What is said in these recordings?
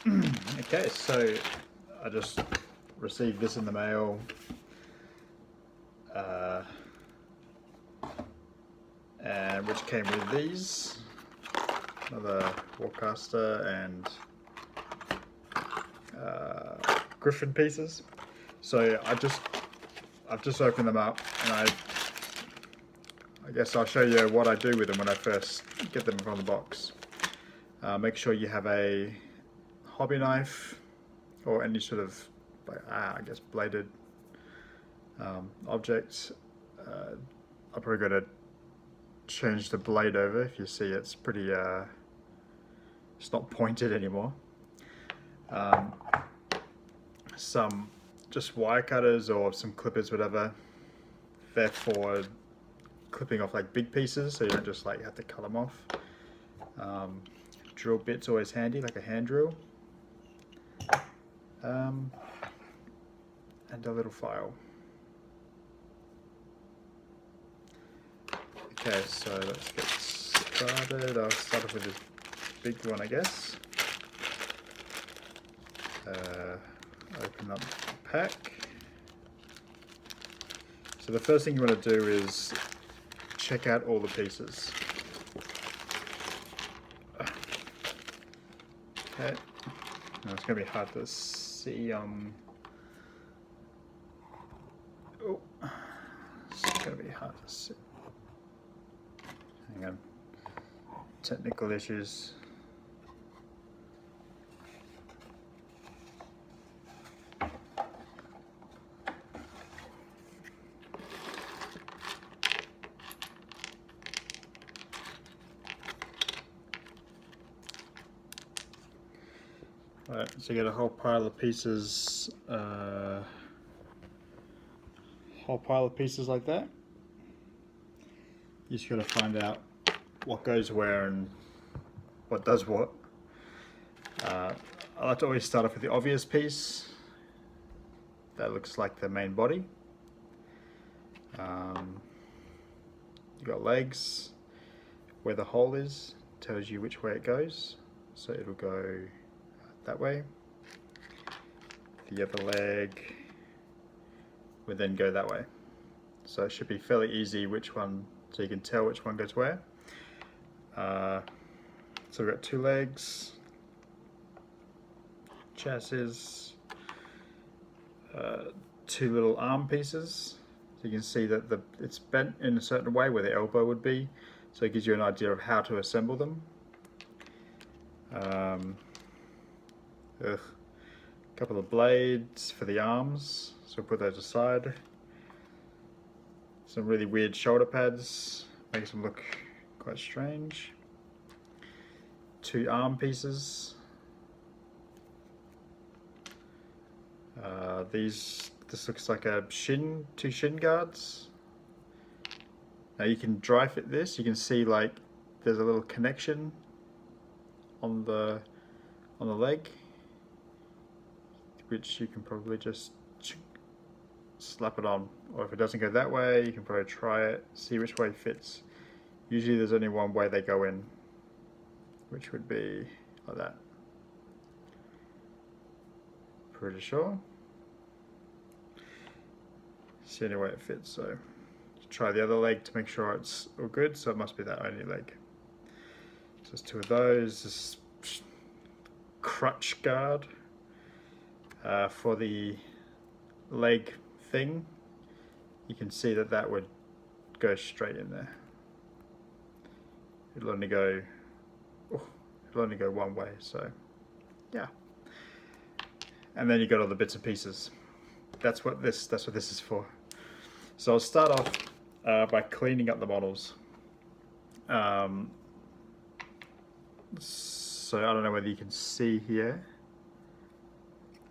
Okay, so I just received this in the mail. And which came with these, another Warcaster and Griffin pieces. So I've just opened them up, and I guess I'll show you what I do with them when I first get them from the box. Make sure you have a hobby knife or any sort of, I guess, bladed object. I'm probably going to change the blade over. If you see, it's pretty, it's not pointed anymore. Some just wire cutters or some clippers, whatever. They're for clipping off like big pieces, so you don't just like have to cut them off. Drill bit's always handy, like a hand drill. And a little file. Okay, so let's get started. I'll start off with this big one, I guess. Open up the pack. So the first thing you want to do is check out all the pieces. Okay, now it's going to be hard to see. Oh, it's going to be hard to see. Hang on, technical issues. Right, so you get a whole pile of pieces, like that. You just got to find out what goes where and what does what. I like to always start off with the obvious piece. That looks like the main body. You got legs. Where the hole is tells you which way it goes. So it'll go that way. The other leg would then go that way. So it should be fairly easy which one, so you can tell which one goes where. So we've got two legs, chassis, two little arm pieces. So you can see that it's bent in a certain way where the elbow would be. So it gives you an idea of how to assemble them. A couple of blades for the arms, so we'll put those aside. Some really weird shoulder pads, makes them look quite strange. Two arm pieces. This looks like two shin guards. Now you can dry fit this. You can see like there's a little connection on the leg, which you can probably just slap it on, or if it doesn't go that way, you can probably try it, see which way it fits. Usually there's only one way they go in, which would be like that. Pretty sure. See any way it fits, so try the other leg to make sure it's all good, so it must be that only leg. So there's two of those. This crutch guard for the leg thing. You can see that would go straight in there. It'll only go one way, so yeah. And then you got all the bits and pieces. That's what this is for. So I'll start off by cleaning up the models. So I don't know whether you can see here.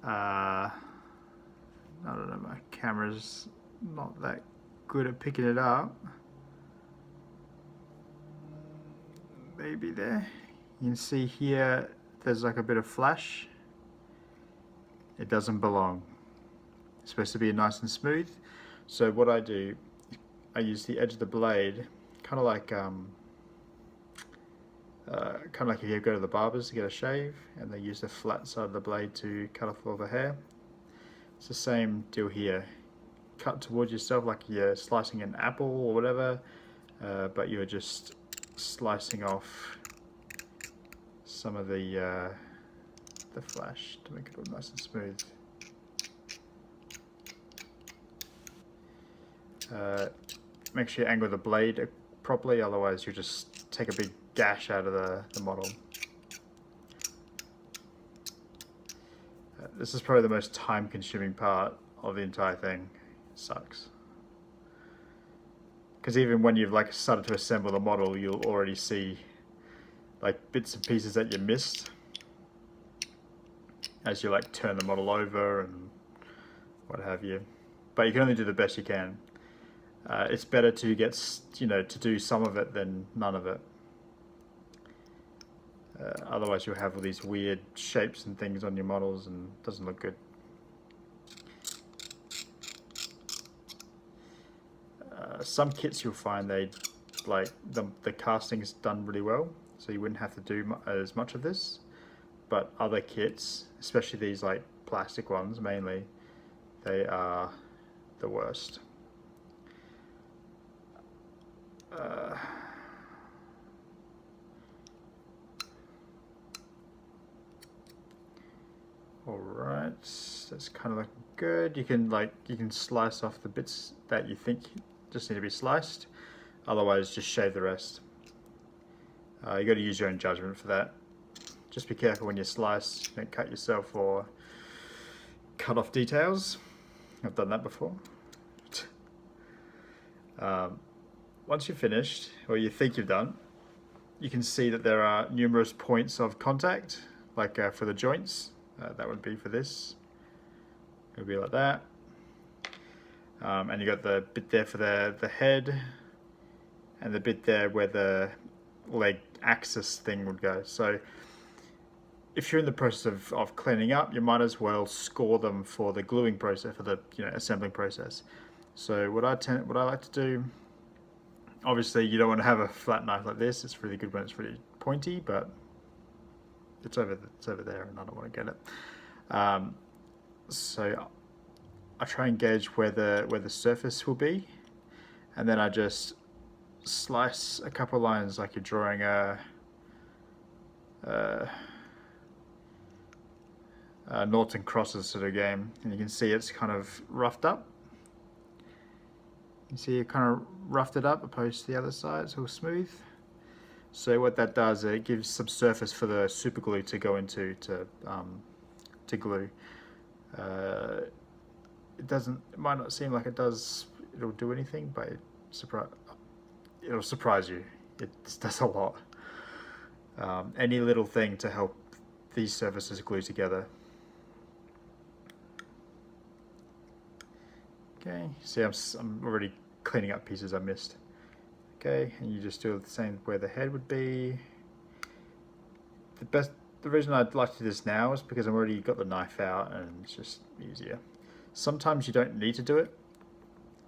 I don't know, my camera's not that good at picking it up. Maybe there. You can see here there's like a bit of flash. It doesn't belong. It's supposed to be nice and smooth. So what I do, I use the edge of the blade, kind of like kind of like if you go to the barbers to get a shave and they use the flat side of the blade to cut off all the hair. It's the same deal here. Cut towards yourself like you're slicing an apple or whatever, but you're just slicing off some of the flash to make it all nice and smooth. Make sure you angle the blade properly, otherwise you'll just take a big gash out of the model. This is probably the most time-consuming part of the entire thing. It sucks. Because even when you've like started to assemble the model, you'll already see like bits and pieces that you missed as you like turn the model over and what have you. But you can only do the best you can. It's better to get, to do some of it than none of it. Otherwise you'll have all these weird shapes and things on your models and it doesn't look good. Some kits you'll find they like the casting is done really well, so you wouldn't have to do as much of this. But other kits, especially these like plastic ones mainly, they are the worst. Alright, that's kind of looking good. You can slice off the bits that you think just need to be sliced. Otherwise, just shave the rest. You got to use your own judgment for that. Just be careful when you slice. Don't cut yourself or cut off details. I've done that before. Once you're finished, or you think you're done, you can see that there are numerous points of contact, like for the joints. That would be for this. It would be like that. And you got the bit there for the head, and the bit there where the leg axis thing would go. So if you're in the process of cleaning up, you might as well score them for the gluing process, for the assembling process. So what I like to do, obviously you don't want to have a flat knife like this. It's really good when it's really pointy, but it's over there and I don't want to get it. So I try and gauge where the surface will be, and then I just slice a couple lines like you're drawing a noughts and crosses sort of game, and you can see it's kind of roughed up. You see it kind of roughed it up opposed to the other side, it's all smooth. So what that does, it gives some surface for the super glue to go into to glue. It might not seem like it'll do anything, but it'll surprise you. It does a lot. Any little thing to help these surfaces glue together. Okay, see I'm already cleaning up pieces I missed. Okay, and you just do the same where the head would be. The reason I'd like to do this now is because I've already got the knife out and it's just easier. Sometimes you don't need to do it,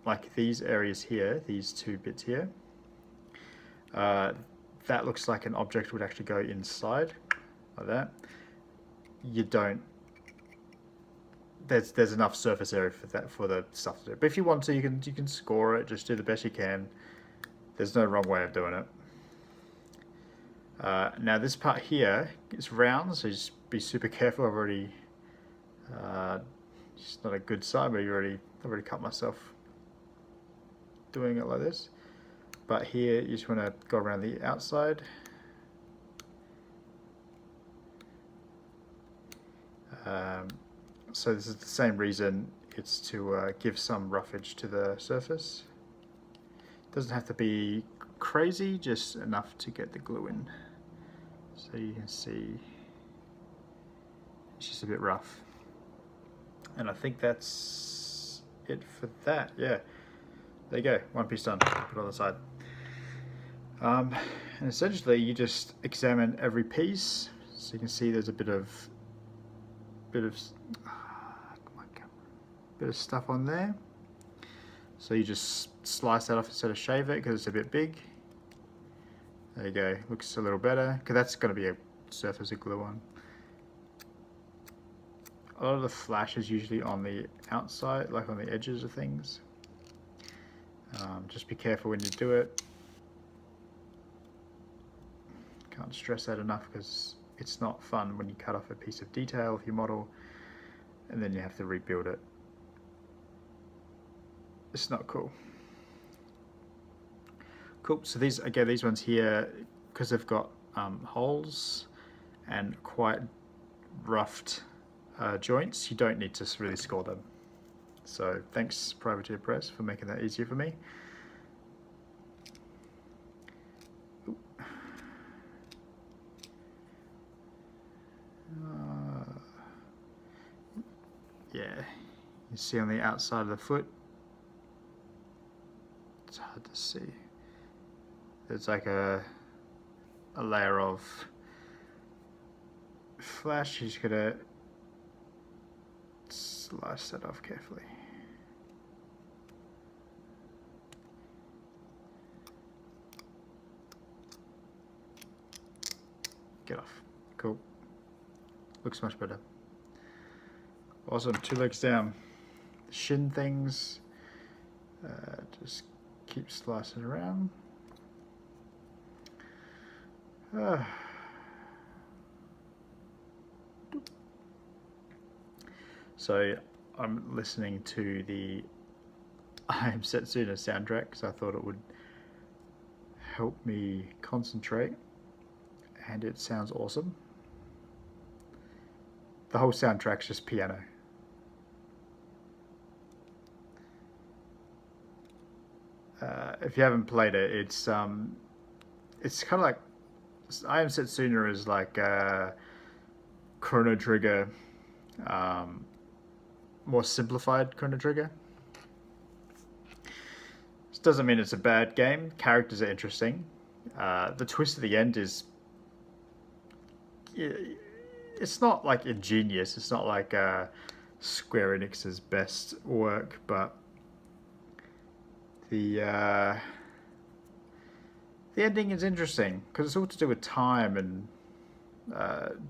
like these areas here, these two bits here. That looks like an object would actually go inside, like that. You don't. There's enough surface area for the stuff to do. But if you want to, you can score it. Just do the best you can. There's no wrong way of doing it. Now this part here is round, so just be super careful. I've already, it's not a good side, but I've already cut myself doing it like this. But here you just want to go around the outside. So this is the same reason, it's to give some roughage to the surface. Doesn't have to be crazy, just enough to get the glue in. So you can see it's just a bit rough. And I think that's it for that. Yeah, there you go, one piece done. Put it on the side. And essentially you just examine every piece. So you can see there's a bit of stuff on there. So you just slice that off instead of shave it because it's a bit big. There you go, looks a little better, because that's going to be a surface of glue on. A lot of the flash is usually on the outside, like on the edges of things. Just be careful when you do it. Can't stress that enough, because it's not fun when you cut off a piece of detail of your model and then you have to rebuild it. It's not cool. Cool, so these, again, these ones here, because they've got holes and quite roughed joints, you don't need to really score them. So thanks Privateer Press for making that easier for me. Yeah, you see on the outside of the foot, it's hard to see. There's like a layer of flash. You're just gonna slice that off carefully. Get off. Cool. Looks much better. Awesome. 2 legs down. Shin things. Just keep slicing around. So I'm listening to the I Am Setsuna soundtrack because I thought it would help me concentrate, and it sounds awesome. The whole soundtrack's just piano. If you haven't played it, it's kind of like I Am Setsuna is like Chrono Trigger, more simplified Chrono Trigger. This doesn't mean it's a bad game. Characters are interesting. The twist at the end is, it's not like ingenious. It's not like Square Enix's best work, but the ending is interesting because it's all to do with time and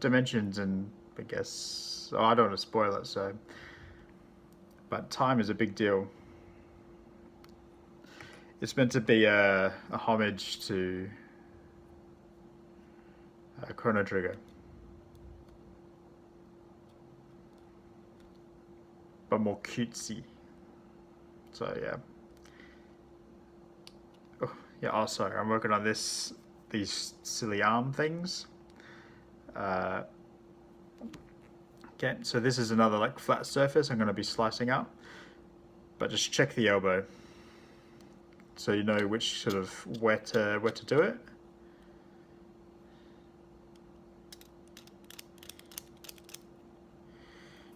dimensions, and I guess I don't want to spoil it. So, but time is a big deal. It's meant to be a homage to Chrono Trigger, but more cutesy. So yeah. Oh yeah. Oh, sorry. I'm working on these silly arm things. Okay, so this is another like flat surface I'm going to be slicing out, but just check the elbow so you know which sort of where to do it.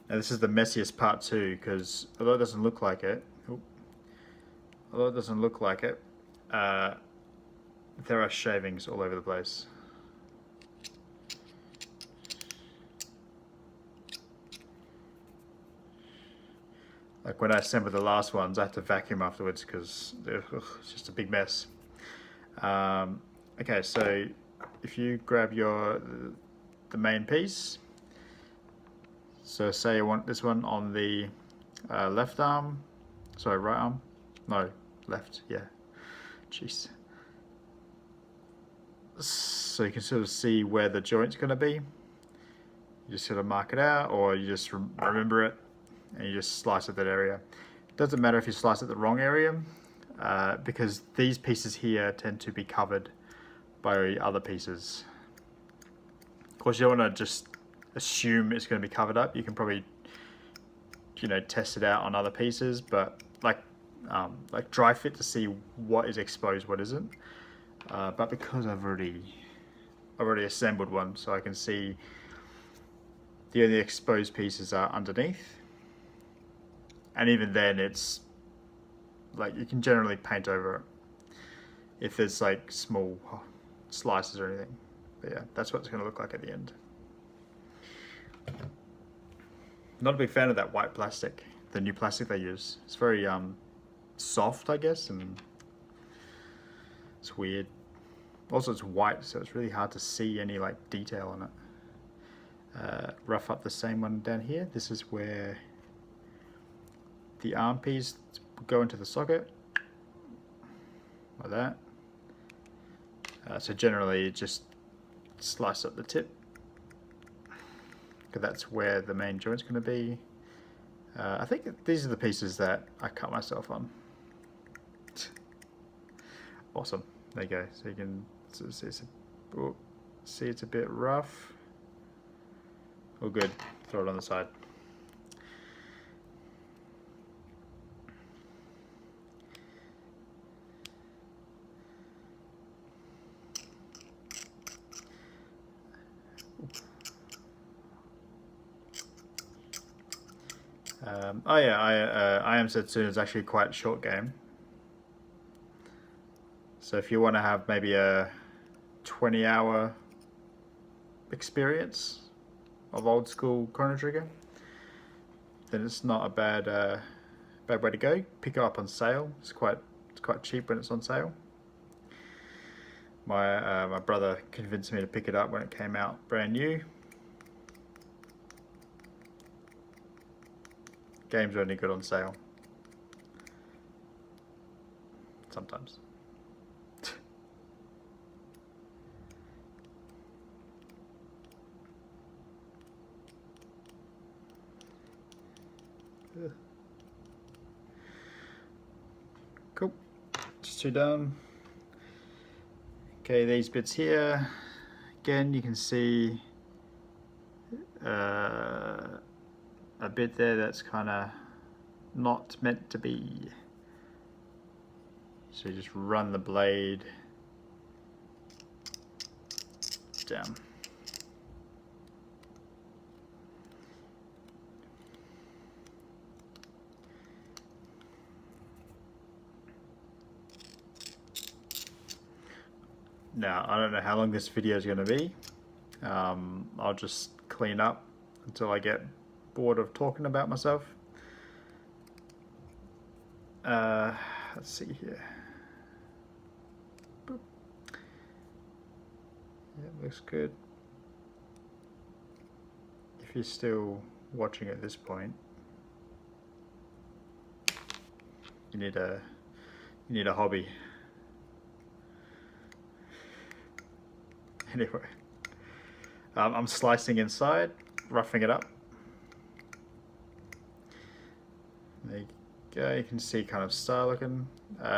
Now this is the messiest part too, because although it doesn't look like it, there are shavings all over the place. Like when I assembled the last ones, I had to vacuum afterwards because it's just a big mess. Okay, so if you grab the main piece, so say you want this one on the left arm, sorry, right arm, no, left, yeah, jeez. So you can sort of see where the joint's going to be. You just sort of mark it out, or you just remember it and you just slice at that area. It doesn't matter if you slice at the wrong area, because these pieces here tend to be covered by other pieces. Of course, you don't want to just assume it's going to be covered up. You can probably, test it out on other pieces, but like dry fit to see what is exposed, what isn't. But because I've already assembled one, so I can see the only exposed pieces are underneath. And even then, it's like you can generally paint over it if there's like small slices or anything. But yeah, that's what it's going to look like at the end. Not a big fan of that white plastic, the new plastic they use. It's very soft, I guess, and it's weird. Also it's white, so it's really hard to see any like detail on it. Rough up the same one down here. This is where the arm piece go into the socket, like that. So generally just slice up the tip, because that's where the main joint's going to be. I think these are the pieces that I cut myself on. Awesome. There you go. So you can see it's a bit rough. All good. Throw it on the side. Oh yeah, I Am Setsuna is actually quite a short game. So if you want to have maybe a 20-hour experience of old school Chrono Trigger, then it's not a bad way to go. Pick it up on sale. It's quite cheap when it's on sale. My brother convinced me to pick it up when it came out brand new. Games are only good on sale. Sometimes. Cool. Just two done. Okay, these bits here. Again, you can see a bit there that's kind of not meant to be. So you just run the blade down. Now, I don't know how long this video is going to be. I'll just clean up until I get bored of talking about myself. Let's see here. Boop. Yeah, looks good. If you're still watching at this point, you need a hobby. Anyway, I'm slicing inside, roughing it up. There you go, you can see kind of star looking.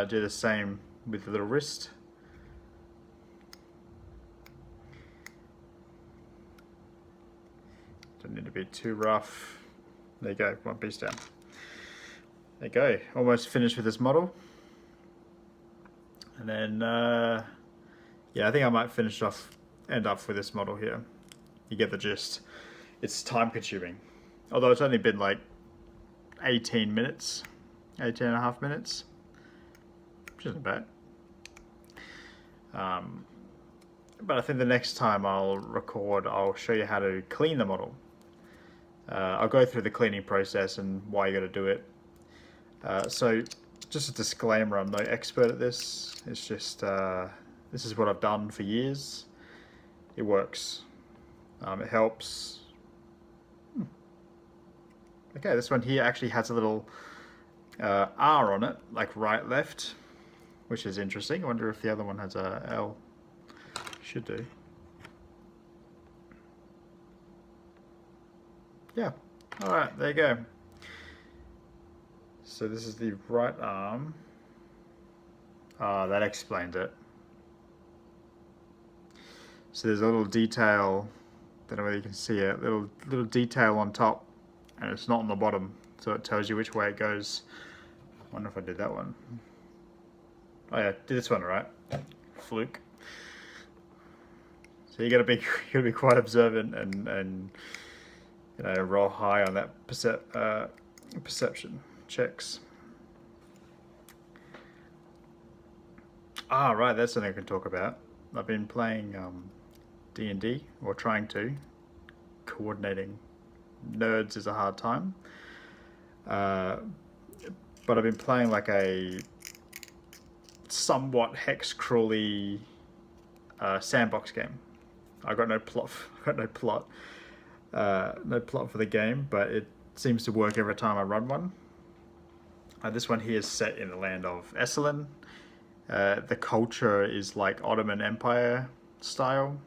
Do the same with the little wrist. Don't need to be too rough. There you go, one piece down. There you go, almost finished with this model. And then, yeah, I think I might end up with this model here. You get the gist. It's time consuming. Although it's only been like 18 minutes, 18 and a half minutes, which isn't bad. But I think the next time I'll record, I'll show you how to clean the model. I'll go through the cleaning process and why you got to do it. So just a disclaimer, I'm no expert at this. It's just, this is what I've done for years. It works. It helps. Okay, this one here actually has a little R on it, like right, left, which is interesting. I wonder if the other one has a L. Should do. Yeah. All right, there you go. So this is the right arm. That explains it. So there's a little detail, don't know whether you can see it, little detail on top, and it's not on the bottom, so it tells you which way it goes. I wonder if I did that one. Oh yeah, did this one right. Fluke. So you gotta be quite observant and you know, roll high on that perception checks. Ah, right, that's something I can talk about. I've been playing D&D, or trying to. Coordinating nerds is a hard time. But I've been playing like a somewhat hex crawly sandbox game. I got no plot. I got no plot. No plot for the game, but it seems to work every time I run one. This one here is set in the land of Esalen. The culture is like Ottoman Empire style,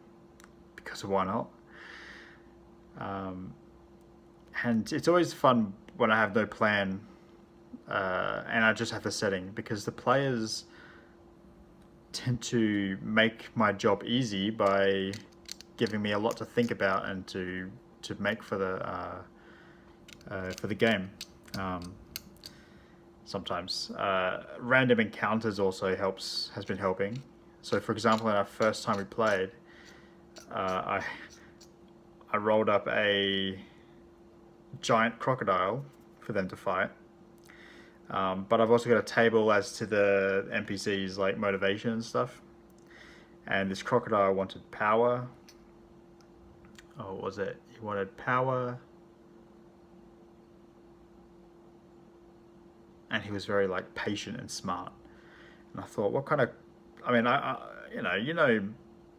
because why not? And it's always fun when I have no plan and I just have the setting, because the players tend to make my job easy by giving me a lot to think about and to make for the game. Sometimes random encounters also has been helping. So, for example, in our first time we played, I rolled up a giant crocodile for them to fight. But I've also got a table as to the NPCs, like motivation and stuff. And this crocodile wanted power. Oh, what was it? He wanted power. And he was very like patient and smart. And I thought, what kind of, I mean, I you know,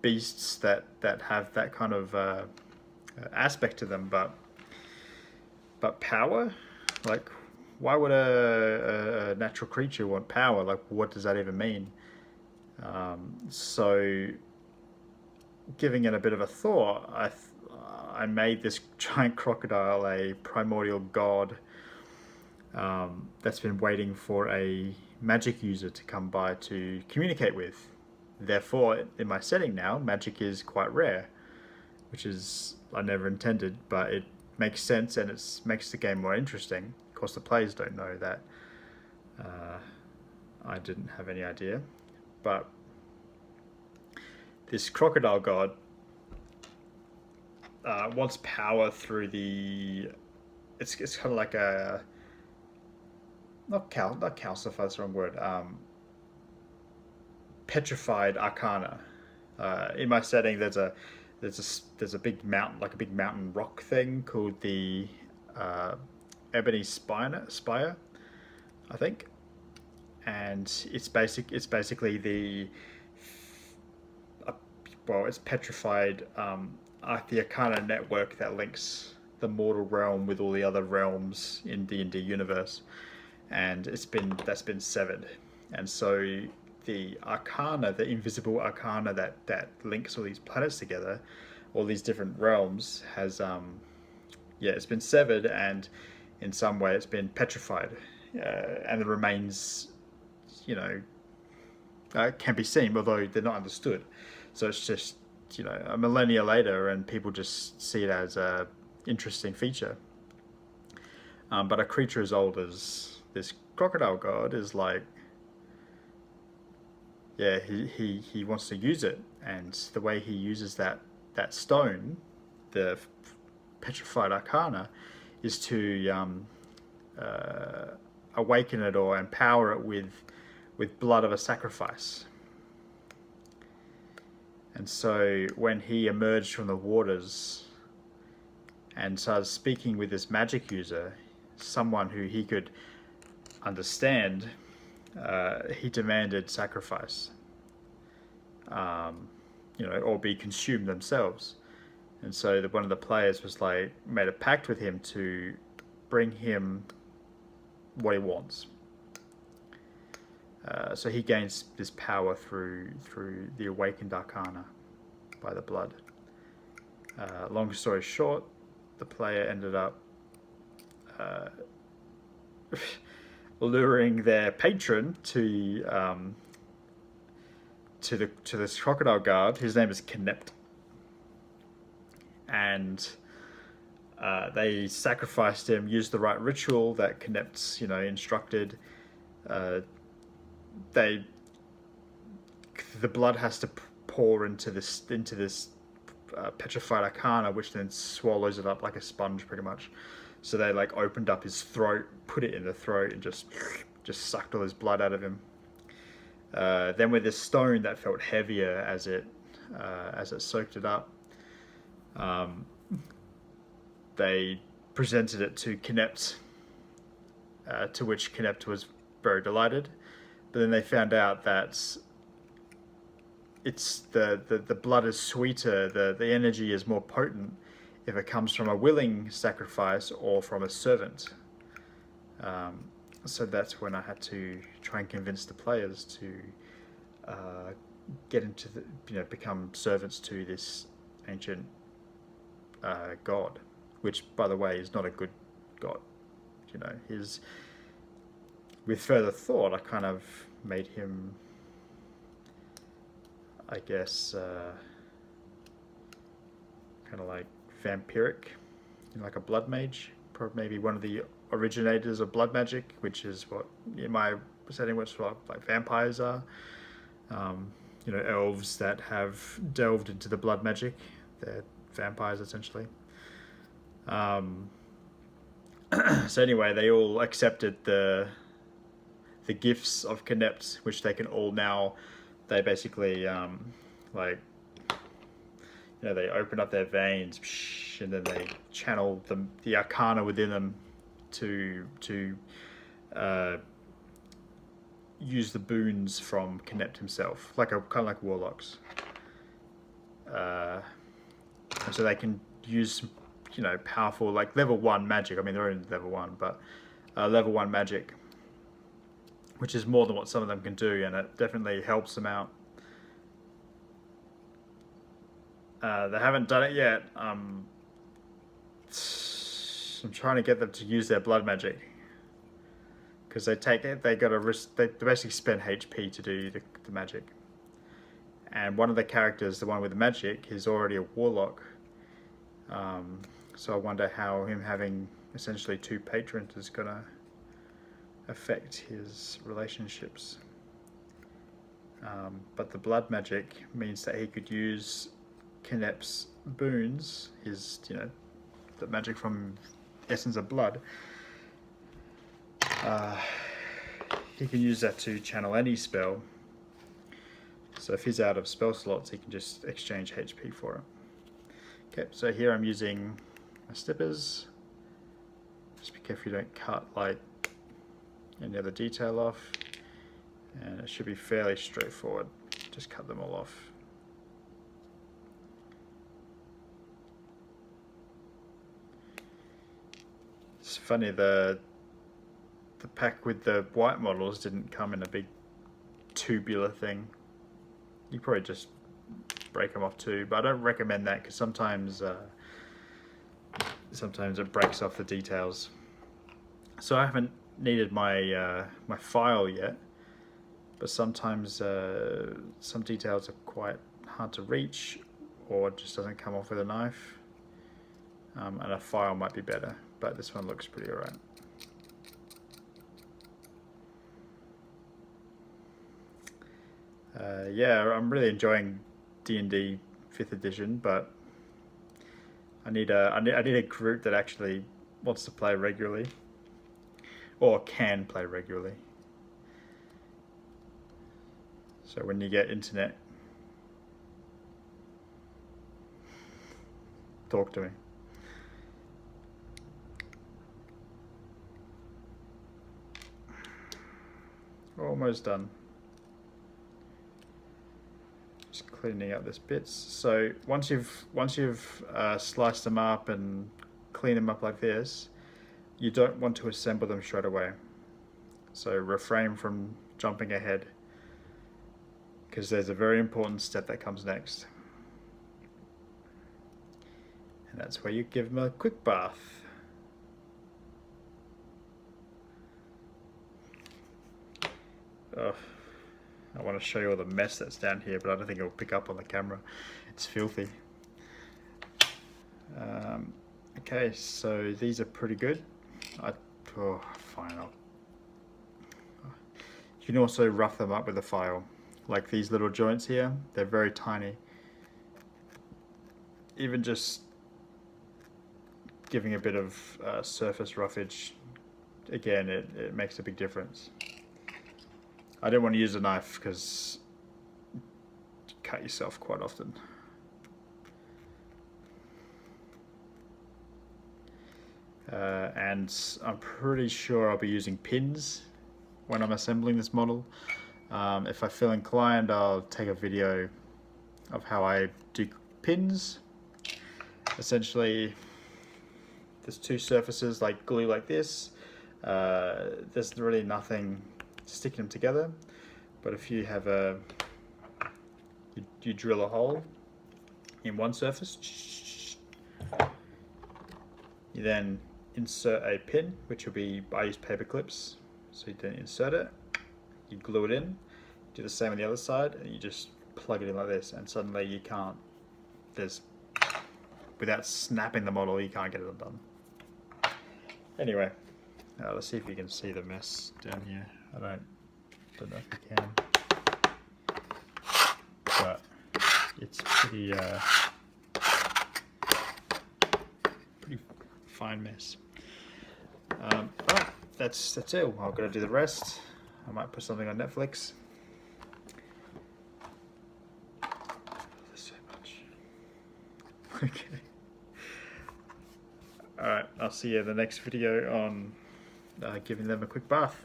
beasts that have that kind of aspect to them, but power, like, why would a natural creature want power? Like, what does that even mean? So, giving it a bit of a thought, I made this giant crocodile a primordial god that's been waiting for a magic user to come by to communicate with. Therefore, in my setting now, magic is quite rare, which is I never intended, but it makes sense and it makes the game more interesting. Of course, the players don't know that. I didn't have any idea, but this crocodile god wants power through the. It's kind of like a not calcify, that's the wrong word. Petrified arcana. In my setting, there's a big mountain, like a big mountain rock thing called the Ebony Spire, I think, and it's basically the it's petrified the Arcana network that links the mortal realm with all the other realms in D&D universe, and that's been severed, and so the Arcana, the invisible Arcana that links all these planets together, all these different realms, has it's been severed, and in some way it's been petrified, and the remains, can be seen, although they're not understood. So it's just, a millennia later, and people just see it as a interesting feature. But a creature as old as this crocodile god is like, yeah, he wants to use it, and the way he uses that stone, the petrified arcana, is to awaken it or empower it with blood of a sacrifice. And so when he emerged from the waters and started speaking with this magic user, someone who he could understand, he demanded sacrifice, or be consumed themselves. And so one of the players was like, made a pact with him to bring him what he wants. So he gains this power through the awakened arcana by the blood. Long story short, the player ended up luring their patron to this crocodile guard. His name is Knept, and they sacrificed him, used the right ritual that Knept's instructed. The blood has to pour into this petrified arcana, which then swallows it up like a sponge, pretty much. So they like opened up his throat, put it in the throat, and just sucked all his blood out of him. Then with this stone that felt heavier as it soaked it up, they presented it to Knept, to which Knept was very delighted. But then they found out that it's the blood is sweeter, the energy is more potent if it comes from a willing sacrifice or from a servant. So that's when I had to try and convince the players to get into become servants to this ancient god, which, by the way, is not a good god. With further thought, I kind of made him, I guess, kind of like vampiric, like a blood mage, maybe one of the originators of blood magic, which is what in my setting, which what like vampires are. Elves that have delved into the blood magic, they're vampires essentially. So anyway, they all accepted the gifts of Knept, which they can all now. They basically they open up their veins, and then they channel the arcana within them to use the boons from Knept himself, kind of like warlocks. And so they can use powerful like level 1 magic. I mean, they're only level 1, but level 1 magic, which is more than what some of them can do, and it definitely helps them out. They haven't done it yet. I'm trying to get them to use their blood magic, because they got to risk. They basically spend HP to do the magic. And one of the characters, the one with the magic, is already a warlock. So I wonder how him having essentially 2 patrons is gonna affect his relationships. But the blood magic means that he could use Knept's boons, his the magic from essence of blood. He can use that to channel any spell. So if he's out of spell slots, he can just exchange HP for it. Okay, so here I'm using my snippers. Just be careful you don't cut like any other detail off. And it should be fairly straightforward. Just cut them all off. It's funny, the pack with the white models didn't come in a big tubular thing. You probably just break them off too, but I don't recommend that, because sometimes it breaks off the details. So I haven't needed my my file yet, but sometimes some details are quite hard to reach, or it just doesn't come off with a knife, and a file might be better, but this one looks pretty alright. Yeah, I'm really enjoying D&D 5th edition, but I need a group that actually wants to play regularly, or can play regularly. So when you get internet, talk to me. Almost done. Just cleaning up this bits. So once you've sliced them up and clean them up like this, you don't want to assemble them straight away. So refrain from jumping ahead, because there's a very important step that comes next. And that's where you give them a quick bath. Oh, I want to show you all the mess that's down here, but I don't think it'll pick up on the camera. It's filthy. Okay, so these are pretty good. Fine. You can also rough them up with a file. Like these little joints here, they're very tiny. Even just giving a bit of surface roughage, again, it makes a big difference. I don't want to use a knife because you cut yourself quite often. And I'm pretty sure I'll be using pins when I'm assembling this model. If I feel inclined, I'll take a video of how I do pins. Essentially, there's two surfaces like glue like this. There's really nothing sticking them together, but if you have you drill a hole in one surface, you then insert a pin, which will be, I use paper clips, so you then insert it, you glue it in, do the same on the other side, and you just plug it in like this, and suddenly you can't, without snapping the model, you can't get it undone. Anyway, let's see if you can see the mess down here. I don't know if you can, but it's pretty fine mess. Alright, that's it. I've got to do the rest. I might put something on Netflix. There's so much. Okay. Alright, I'll see you in the next video on giving them a quick bath.